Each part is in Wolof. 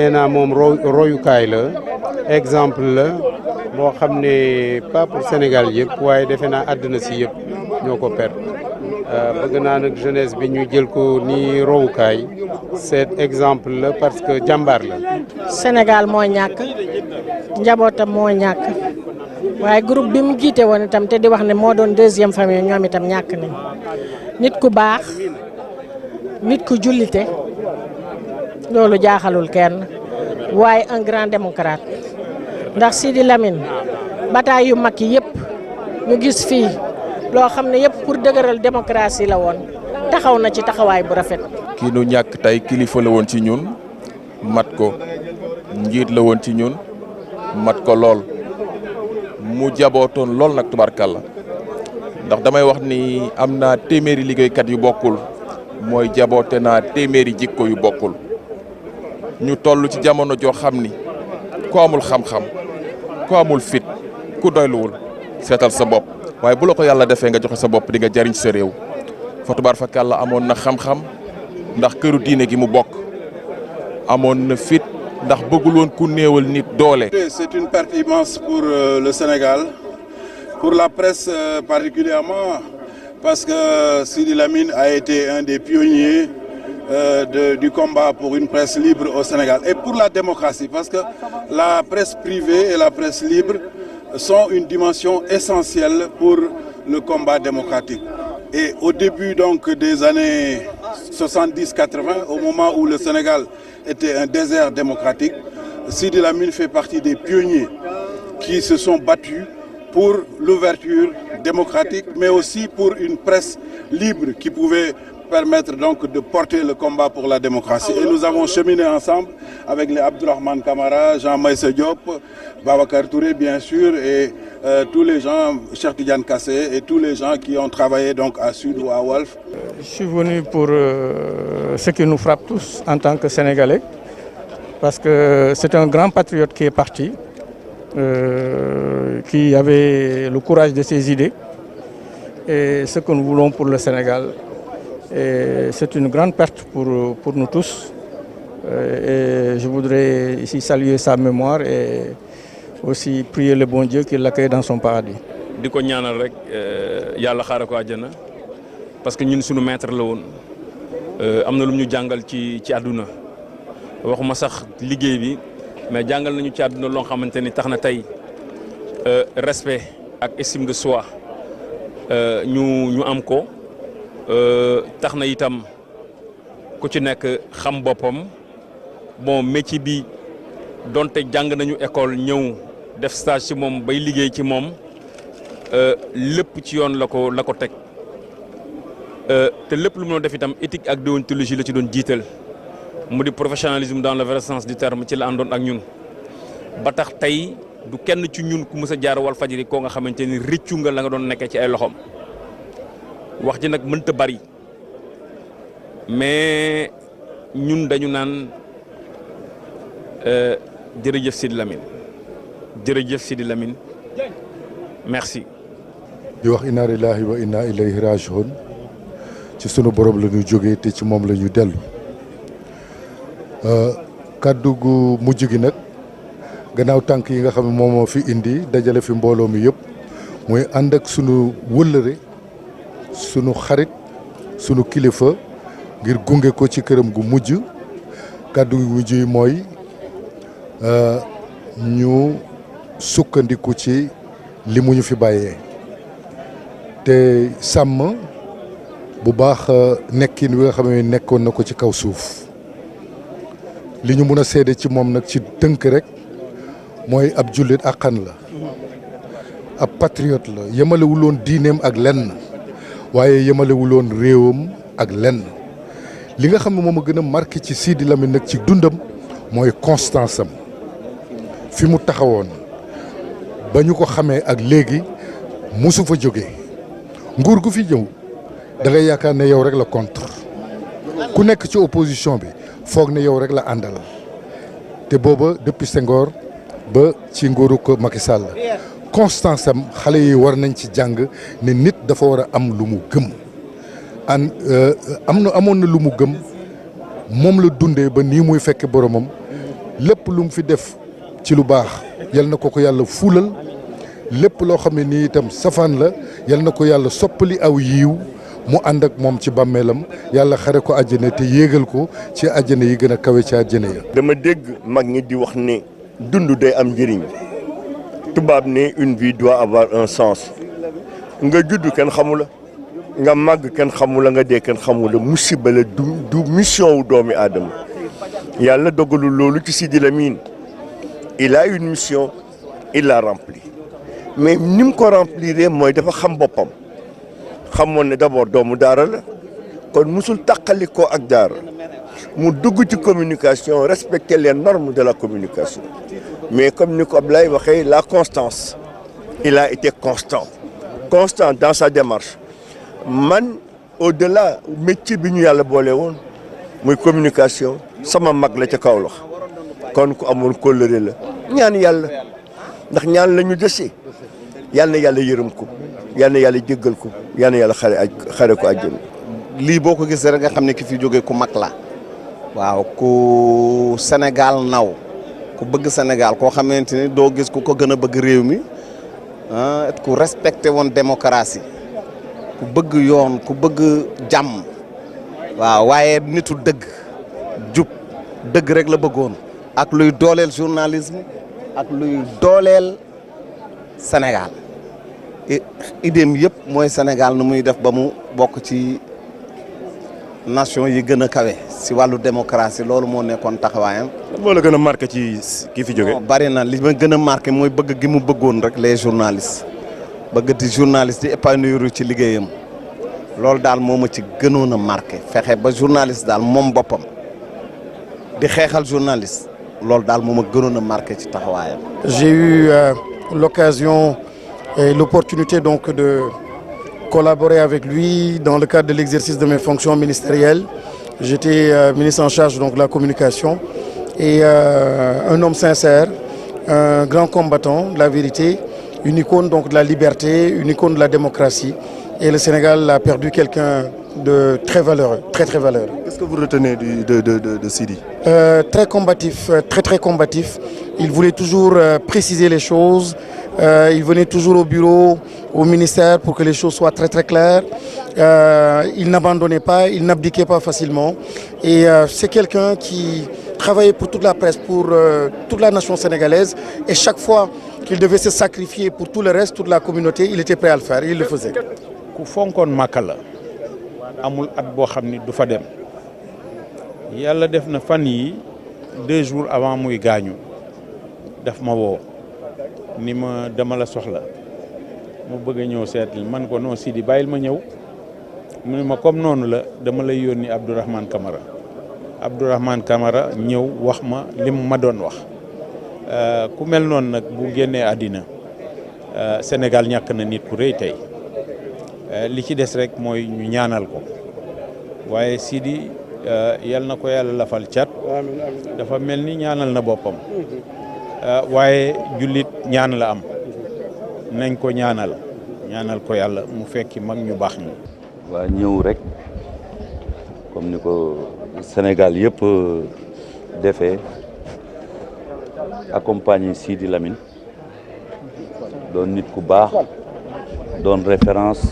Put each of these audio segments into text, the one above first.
nee naa moom royukaay la exemple la boo xam ne pas pour Sénégal yëpp waaye defe naa àddina si yëpp ñoo ko perte bëgg naa nag jeunesse bi ñu jël ko ni rowukaay cet exemple la parce que jàmbaar la. Sénégal moo ñàkk njabootam moo ñàkk waaye groupe bi mu jiite woon itam te di wax ne moo doon deuxième famille ñoom itam ñàkk nañ nit ku baax nit ku jullite loolu jaaxalul kenn waaye un grand démocrate ndax Sidi Lamine bataay yu mag yi yëpp ñu gis fii loo xam ne yëpp pour dëgëral démocratie la woon taxaw na ci taxawaay bu rafet. kii nu ñàkk tey kilifa la woon ci ñun mat ko njiit la woon ci ñun mat ko lool mu jabootoon lool nag tubarkalla ndax damay wax ni am naa téeméeri liggéeykat yu bokkul mooy jaboote naa téeméeri jikko yu bokkul ñu toll ci jamono joo xam ni ku amul xam-xam ku amul fit ku doyluwul seetal sa bopp waaye bu la ko yàlla defee nga joxe sa bopp di nga jariñ sa réew fa tubarkalla amoon na xam-xam ndax këru diine gi mu bokk amoon na fit ndax bëggul woon ku néewal nit doole. C'est une perte immense pour le Sénégal, pour la presse particulièrement, parce que Sidi Lamine a été un des pionniers du combat pour une presse libre au Sénégal et pour la démocratie, parce que la presse privée et la presse libre sont une dimension essentielle pour le combat démocratique. Et au début donc des années 70-80, au moment où le Sénégal était un désert démocratique, Sidi Lamine fait partie des pionniers qui se sont battus pour l'ouverture démocratique, mais aussi pour une presse libre qui pouvait permettre donc de porter le combat pour la démocratie. Et nous avons cheminé ensemble avec les Abdourahmane Kamara, Jean Maïssa Diop, Babacar Touré bien sûr, et tous les gens, Cheikh Tidiane Kassé, et tous les gens qui ont travaillé donc à Sud ou à Walf. Je suis venu pour ce qui nous frappe tous en tant que Sénégalais, parce que c'est un grand patriote qui est parti, qui avait le courage de ses idées, et ce que nous voulons pour le Sénégal. Et c'est une grande perte pour nous tous. Et je voudrais ici saluer sa mémoire et aussi prier le bon Dieu qu'il l'accueille dans son paradis. di ko ñaanal rek yàlla xaare ko àjjana parce que ñun suñu maître la woon am na lu ñu jàngal ci àdduna waxuma sax liggéey bi mais jàngal nañu ci àdduna loo xamante ni tax na tey respect ak estime de soi ñu am ko tax na itam ku ci nekk xam boppam bon métier bi donte jàng nañu école ñëw def stage ci moom bay liggéey ci moom lépp ci yoon la ko teg te lépp lu mu doon def itam éthique ak déontologie la ci doon jiital mu di professionnalisme dans le vrai sens du terme ci la àndoon ak ñun ba tax tey du kenn ci ñun ku mës a jaar Walfadjri koo nga xamante ni rëccu nga la nga doon nekkee ci ay loxoom wax ji nag mënta bari mais ñun dañu naan jërëjëf Sidi Lamine jërëjëf Sidi Lamine merci. di wax inna lillahi wa inna ilayhi raji'un ci sunu borom la ñu jógee te ci moom la ñu dellu kàddu gu mujj gi nag gannaaw tànk yi nga xam ne moom moo fi indi dajale fi mbooloo mi yëpp mooy ànd ak sunu wëllëre sunu xarit sunu kilifa ngir gunge ko ci këram gu mujj kàddu gu mujj yi mooy ñu sukkandiku ci li mu ñu fi bàyyee te sàmm bu baax nekkin wi nga xam ne nekkoon na ko ci kaw suuf li ñu mun a seede ci moom nag ci tënk rek mooy ab jullit àqan la ab patriote la yemalewuloon diineem ak lenn waaye yemalewuloon réewam ak lenn li nga xam ne moom a gën a marqué ci Sidi Lamine nag ci dundam mooy constance am fi mu taxawoon ba ñu ko xamee ak léegi musu fa jóge nguur gu fi ñëw da ngay yaakaar ne yow rek la contre ku nekk ci opposition bi foog ne yow rek la àndal te booba depuis Senghor ba ci nguuru ko Macky Sall constance am xale yi war nañ ci jàng ne nit dafa war a am lu mu gëm amoon na lu mu gëm moom la dundee ba nii muy fekk boromam lépp lu mu fi def ci lu baax yal na ko yàlla fulal lépp loo xam ne nii itam safaan la yal na ko yàlla soppali aw yiiw mu ànd ak moom ci bàmmeelam yàlla xare ko àjjana te yéegal ko ci àjjana yi gën a kawe ci àjjana ya. dama dégg mag ñi di wax ne dund day am njëriñ tubaab ne une vie doit avoir un sens nga judd kenn xamu la nga màgg kenn xamu la nga dee kenn xamu la musiba la du mission wu doomi aadama yàlla dogalu loolu ci Sidi Lamine il a une mission il l'a rempli mais ni mu ko remplir mooy dafa xam boppam xamoon ne d'abord doomu daara la kon musul tàqalikoo ak daara mu dugg ci communication respecter les normes de la communication mais comme ni ko Ablaye waxee la constance il a été constant dans sa démarche man au-delà métier bi ñu yàlla boole woon muy communication sama mag la ca Kaolack kon ku amoon kóllëre la ñaan yàlla ndax ñaan la ñu dese yal na yàlla yërëm ko yal na yàlla jéggal ko yal na yàlla xare ko àjjana. lii boo ko gisee rek nga xam ne ki fi jógee ku mag la waaw ku Sénégal naw ku bëgg Sénégal koo xamante ni doo gis ku ko gën a bëgg réew mi ku respecté woon démocratie ku bëgg yoon ku bëgg jàmm waaw waaye nitu dëgg jub dëgg rek la bëggoon ak luy dooleel journalisme ak luy dooleel Sénégal idéem yëpp mooy Sénégal nu muy def ba mu bokk ci nation yi gën a kawe si wàllu démocratie loolu moo nekkoon taxawaayam. moo la gën a marqué ci kii fi jóge. bari na li ma gën a marqué mooy bëgg gi mu bëggoon rek les journalistes bëgg di journaliste di épanouir ci liggéeyam loolu daal moo ma ci gënoon a marqué fexe ba journaliste daal moom boppam di xeexal journaliste loolu daal moo ma gënoon a marqué ci taxawaayam. J'ai eu l'occasion et l'opportunité donc de collaborer avec lui dans le cadre de l'exercice de mes fonctions ministérielles. J'étais ministre en charge donc de la communication et un homme sincère, un grand combattant de la vérité, une icône donc de la liberté, une icône de la démocratie. Et le Sénégal a perdu quelqu'un de très valeureux, très très valeureux. Qu'est-ce que vous retenez de Sidi? Très combatif, très combatif. Il voulait toujours préciser les choses. Il venait toujours au bureau, au ministère pour que les choses soient très très claires. Il n'abandonnait pas, il n'abdiquait pas facilement. Et c'est quelqu'un qui travaillait pour toute la presse, pour toute la nation sénégalaise. Et chaque fois qu'il devait se sacrifier pour tout le reste, toute la communauté, il était prêt à le faire. Il le faisait. ku fonkoon Màkka la amul at boo xam ni du fa dem yàlla def na fan yi 2 jours avant muy gaañu daf ma woo ni ma dama la soxla mu bëgg a ñëw seetli man ko non Sidi bàyyil ma ñëw mu ne ma comme noonu la dama lay yónni Abdourahmane Camara ñëw wax ma lim ma doon wax ku mel noonu nag bu génnee àddina Sénégal ñàkk na nit ku rëy tey li ci des rek mooy ñu ñaanal ko waaye Sidi yal na ko yàlla lafal cat dafa mel ni ñaanal na boppam waaye jullit ñaan la am nañ ko ñaanal ko yàlla mu fekki mag ñu baax ñi. waa ñëw rek comme ni ko Sénégal yëpp defee accompagner Sidi Lamine doon nit ku baax doon référence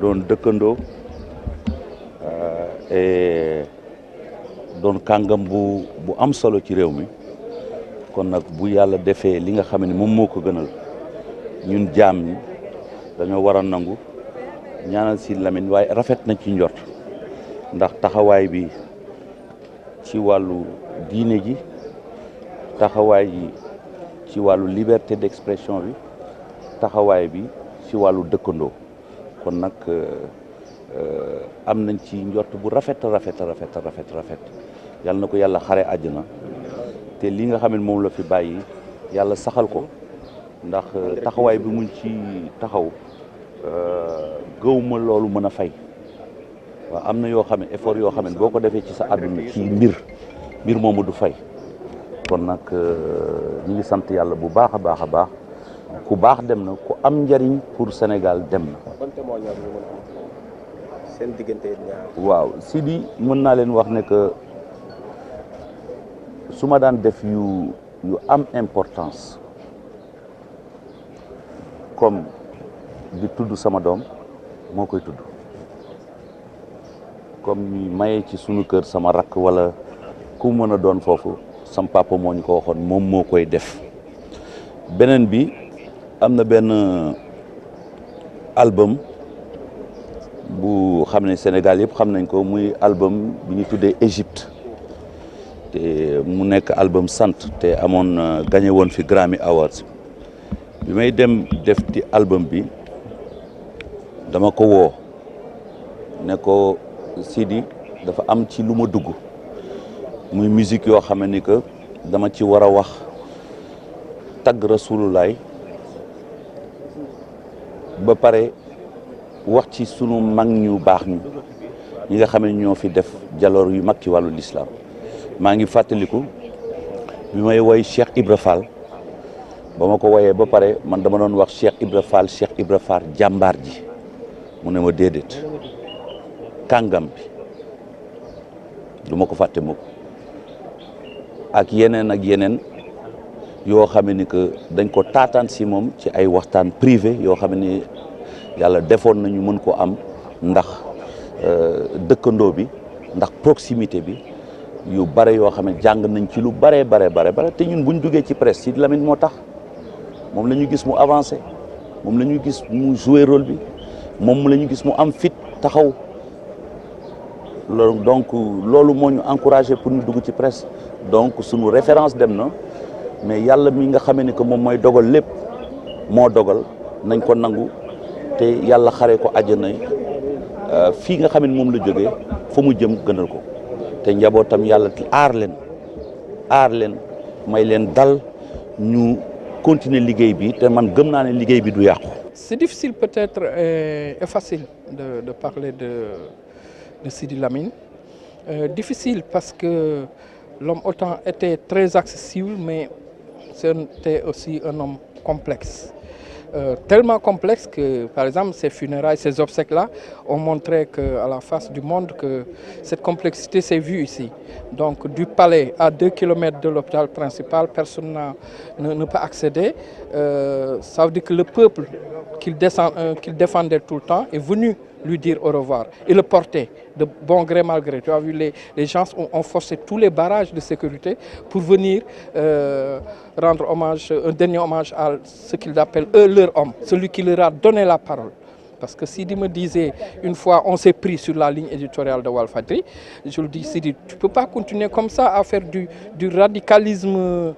doon dëkkandoo et doon kàngam bu am solo ci réew mi kon nag bu yàlla defee li nga xam ne moom moo ko gënal ñun jaam ñi dañoo war a nangu ñaanal Sidi Lamine waaye rafet na ci njort ndax taxawaay bi ci wàllu diine ji taxawaay yi ci wàllu liberté d'expression bi taxawaay bi ci wàllu dëkkandoo kon nag am nañ ci njort bu rafet yàlla na ko yàlla xare àjjana te li nga xam ne moom la fi bàyyi yàlla saxal ko ndax taxawaay bi muñ ci taxaw gëwma loolu mën a fay waaw am na yoo xam ne effort yoo xam ne boo ko defee ci sa àdduna ci mbir moomu du fay kon nag ñu ngi sant yàlla bu baax a baax ku baax dem na ku am njariñ pour Sénégal dem na. seen diggante ñaar. waaw Sidi mën naa leen wax ne que su ma daan def yu am importance comme di tudd sama doom moo koy tudd comme ñu maye ci sunu kër sama rakk wala ku mën a doon foofu sam papa moo ñu ko waxoon moom moo koy def. beneen bi am na benn album bu xam ne Sénégal yëpp xam nañ ko muy album bi ñu tuddee Égypte te mu nekk album sant te amoon gagné woon fi Grammy Awards bi may dem def ci album bi dama ko woo ne ko Sidi dafa am ci lu ma dugg muy musique yoo xam ni que dama ci war a wax tagg Rasulullah ba pare wax ci sunu mag ñu baax ñi nga xam ne ñoo fi def jaloor yu mag ci wàllu lislaam maa ngi fàttaliku bi may woy Cheikh Ibra Fall ba ma ko woyee ba pare man dama doon wax Cheikh Ibra Fall jàmbaar ji mu ne ma déedéet kàngam bi du ma ko fàtte mukk ak yeneen yoo xam ni que dañ ko taataan si moom ci ay waxtaan privé yoo xam ni yàlla defoon nañu mën ko am ndax dëkkandoo bi ndax proximité bi yu bare yoo xam ne jàng nañ ci lu bare te ñun buñ duggee ci presse Sidi Lamine moo tax moom la ñu gis mu avancé moom la ñu gis mu joué rôle bi moom la ñu gis mu am fit taxaw loolu donc loolu moo ñu encouragé pour ñu dugg ci presse donc suñu référence dem na mais yàlla mi nga xamee ni que moom mooy dogal lépp moo dogal nañ ko nangu te yàlla xaree ko àjjana fii nga xam ne moom la jógee fa mu jëm gënal ko te njabootam yàlla aar leen may leen dal ñu continuer liggéey bi te man gëm naa ne liggéey bi du yàqu. C'est difficile peut-être et facile de parler de Sidi Lamine. Difficile parce que l'homme autant était très accessible, mais c'était aussi un homme complexe. Tellement complexe que, par exemple, ces funérailles, ces obsèques-là ont montré à la face du monde que cette complexité s'est vue ici. Donc, du palais à 2 kilomètres de l'hôpital principal, personne ne peut accéder. Ça veut dire que le peuple qu'il défendait tout le temps est venu lui dire au revoir et le porter de bon gré mal gré. Tu as vu, les gens ont forcé tous les barrages de sécurité pour venir rendre hommage, un dernier hommage à ce qu'ils appellent eux leur homme, celui qui leur a donné la parole. Parce que Sidi me disait, une fois on s'est pris sur la ligne éditoriale de Walfadjri, je lui dis, Sidi, tu ne peux pas continuer comme ça à faire du radicalisme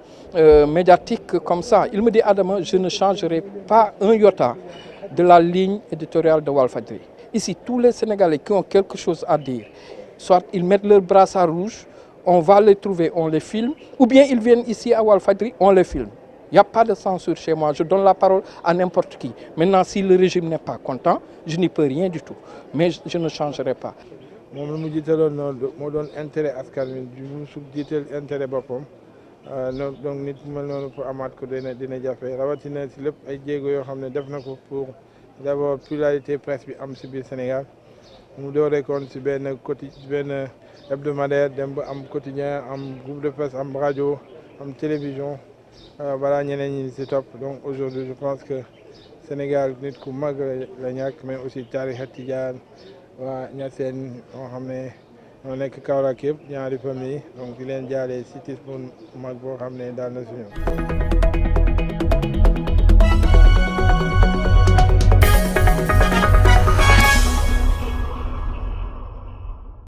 médiatique comme ça. Il me dit, Adama, je ne changerai pas un iota de la ligne éditoriale de Walfadjri. Ici, tous les Sénégalais qui ont quelque chose à dire, soit ils mettent leur brassard rouge, on va les trouver, on les filme, ou bien ils viennent ici à Walfadjri, on les filme. Il n'y a pas de censure chez moi, je donne la parole à n'importe qui. Maintenant, si le régime n'est pas content, je n'y peux rien du tout. Mais je ne changerai pas. moom la mu jiitaloon noonu moo doon intérêt askan wi du su jiital intérêt boppam donc nit mel noonu pour amaat ko dina jafe rawatina si lépp ay jéego yoo xam ne def na ko pour d'abord pluralité presse bi am si biir Sénégal mu dooree koon si benn hebdomadaire dem ba am quotidien am groupe de presse am rajo am télévision balaa ñeneen ñi si topp. Donc aujourd'hui je pense que Sénégal nit ku mag la ñàkk, mais aussi tarixa tijaan waa Ñaseen moo xam ne ñoo nekk Kaolack yëpp ñaari famille, donc di leen jaale si tis bu mag boo xam ne daal na suñu